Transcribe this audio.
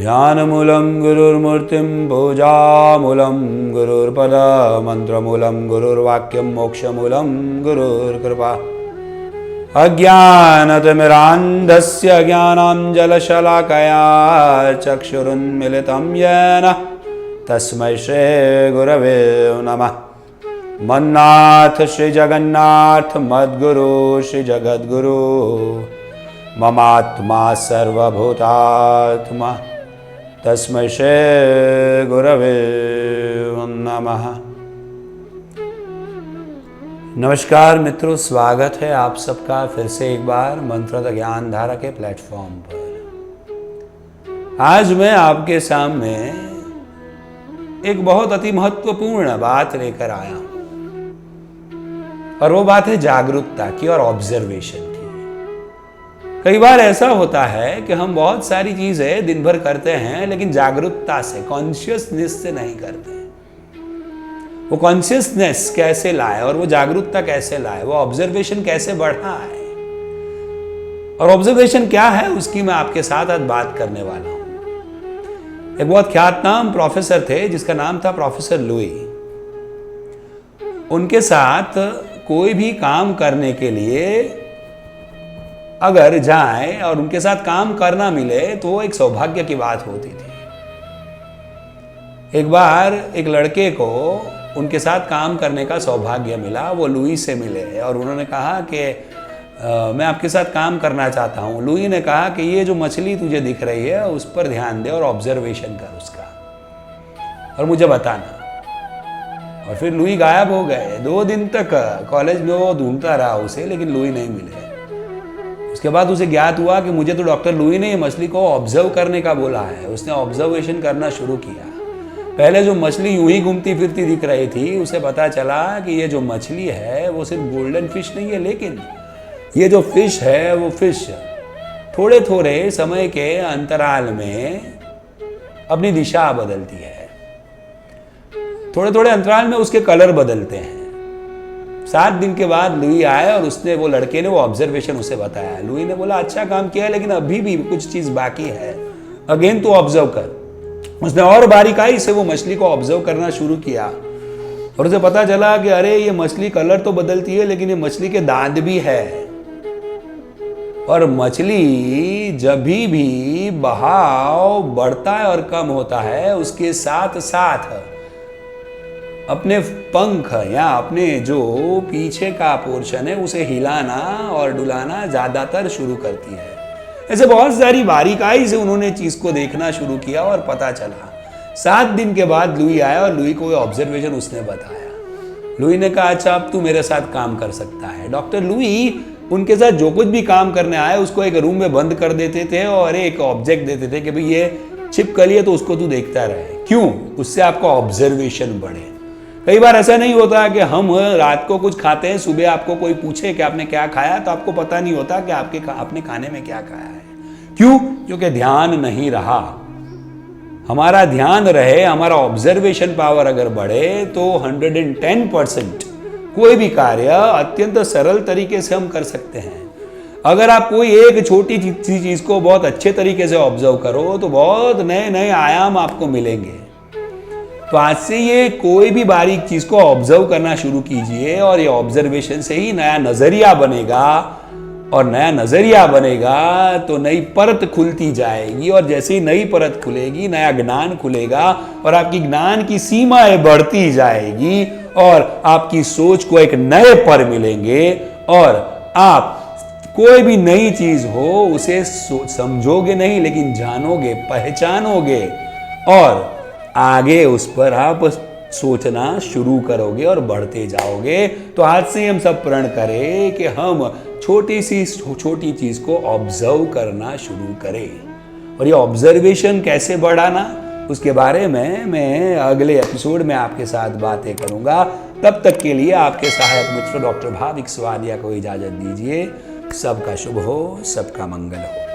ध्यानमूलं गुरुर्मूर्तिं पूजामूलं गुरुर्पदमन्त्रमूलं गुरुर्वाक्यं मोक्षमूलं गुरुर्कृपा। अज्ञानतिमिरान्धस्य ज्ञानाञ्जनशलाकया चक्षुरुन्मीलितं येन तस्मै श्रीगुरवे नमः। मन्नाथ श्रीजगन्नाथ मद्गुरु श्रीजगद्गुरु ममात्मा सर्वभूतात्मा तस्मै श्रीगुरवे नमः। नमस्कार मित्रों, स्वागत है आप सबका फिर से एक बार मंत्र ज्ञान धारा के प्लेटफॉर्म पर। आज मैं आपके सामने एक बहुत अति महत्वपूर्ण बात लेकर आया हूं और वो बात है जागरूकता की और ऑब्जर्वेशन की। कई बार ऐसा होता है कि हम बहुत सारी चीजें दिन भर करते हैं लेकिन जागरूकता से, कॉन्शियसनेस से नहीं करते। वो कॉन्शियसनेस कैसे लाए और वो जागरूकता कैसे लाए, वो ऑब्जर्वेशन कैसे बढ़ाए, और ऑब्जर्वेशन क्या है उसकी मैं आपके साथ आज बात करने वाला हूं। एक बहुत ख्यातनाम प्रोफेसर थे जिसका नाम था प्रोफेसर लुई। उनके साथ कोई भी काम करने के लिए अगर जाए और उनके साथ काम करना मिले तो वो एक सौभाग्य की बात होती थी। एक बार एक लड़के को उनके साथ काम करने का सौभाग्य मिला। वो लुई से मिले और उन्होंने कहा कि मैं आपके साथ काम करना चाहता हूँ। लुई ने कहा कि ये जो मछली तुझे दिख रही है उस पर ध्यान दे और ऑब्जर्वेशन कर उसका और मुझे बताना। और फिर लुई गायब हो गए। 2 दिन तक कॉलेज में वो ढूंढता रहा उसे, लेकिन लुई नहीं मिले। उसके बाद उसे ज्ञात हुआ कि मुझे तो डॉक्टर लुई ने ये मछली को ऑब्जर्व करने का बोला है। उसने ऑब्जर्वेशन करना शुरू किया। पहले जो मछली यूं ही घूमती फिरती दिख रही थी, उसे पता चला कि ये जो मछली है वो सिर्फ गोल्डन फिश नहीं है, लेकिन ये जो फिश है वो फिश थोड़े थोड़े समय के अंतराल में अपनी दिशा बदलती है। थोड़े थोड़े अंतराल में उसके कलर बदलते हैं। 7 दिन के बाद लुई आए और वो लड़के ने वो ऑब्जर्वेशन उसे बताया। लुई ने बोला अच्छा काम किया, लेकिन अभी भी कुछ चीज बाकी है, अगेन तू ऑब्जर्व कर। उसने और बारीकाई से वो मछली को ऑब्जर्व करना शुरू किया और उसे पता चला कि अरे ये मछली कलर तो बदलती है लेकिन ये मछली के दांत भी है। और मछली जब भी बहाव बढ़ता है और कम होता है, उसके साथ साथ अपने पंख या अपने जो पीछे का पोर्शन है उसे हिलाना और डुलाना ज्यादातर शुरू करती है। ऐसे बहुत सारी बारीकाई से उन्होंने चीज को देखना शुरू किया और पता चला। 7 दिन के बाद लुई आया और लुई को ऑब्जर्वेशन उसने बताया। लुई ने कहा अच्छा अब तू मेरे साथ काम कर सकता है। डॉक्टर लुई उनके साथ जो कुछ भी काम करने आए उसको एक रूम में बंद कर देते थे और एक ऑब्जेक्ट देते थे कि भाई ये छिपकली है तो उसको तू देखता रहे। क्यों? उससे आपका ऑब्जर्वेशन बढ़े। कई बार ऐसा नहीं होता कि हम रात को कुछ खाते हैं, सुबह आपको कोई पूछे कि आपने क्या खाया तो आपको पता नहीं होता कि आपने खाने में क्या खाया है। क्यों? क्योंकि ध्यान नहीं रहा। हमारा ध्यान रहे, हमारा ऑब्जर्वेशन पावर अगर बढ़े तो 110% कोई भी कार्य अत्यंत सरल तरीके से हम कर सकते हैं। अगर आप कोई एक छोटी सी चीज को बहुत अच्छे तरीके से ऑब्जर्व करो तो बहुत नए नए आयाम आपको मिलेंगे। तो आज से ये कोई भी बारीक चीज को ऑब्जर्व करना शुरू कीजिए और ये ऑब्जर्वेशन से ही नया नजरिया बनेगा, और नया नजरिया बनेगा तो नई परत खुलती जाएगी, और जैसे ही नई परत खुलेगी नया ज्ञान खुलेगा और आपकी ज्ञान की सीमाएं बढ़ती जाएगी और आपकी सोच को एक नए पर मिलेंगे और आप कोई भी नई चीज हो उसे समझोगे नहीं लेकिन जानोगे, पहचानोगे और आगे उस पर आप सोचना शुरू करोगे और बढ़ते जाओगे। तो आज से हम सब प्रण करें कि हम छोटी चीज को ऑब्जर्व करना शुरू करें, और ये ऑब्जर्वेशन कैसे बढ़ाना उसके बारे में मैं अगले एपिसोड में आपके साथ बातें करूंगा। तब तक के लिए आपके सहायक मित्र डॉक्टर भाविक स्वादिया को इजाजत दीजिए। सबका शुभ हो, सबका मंगल हो।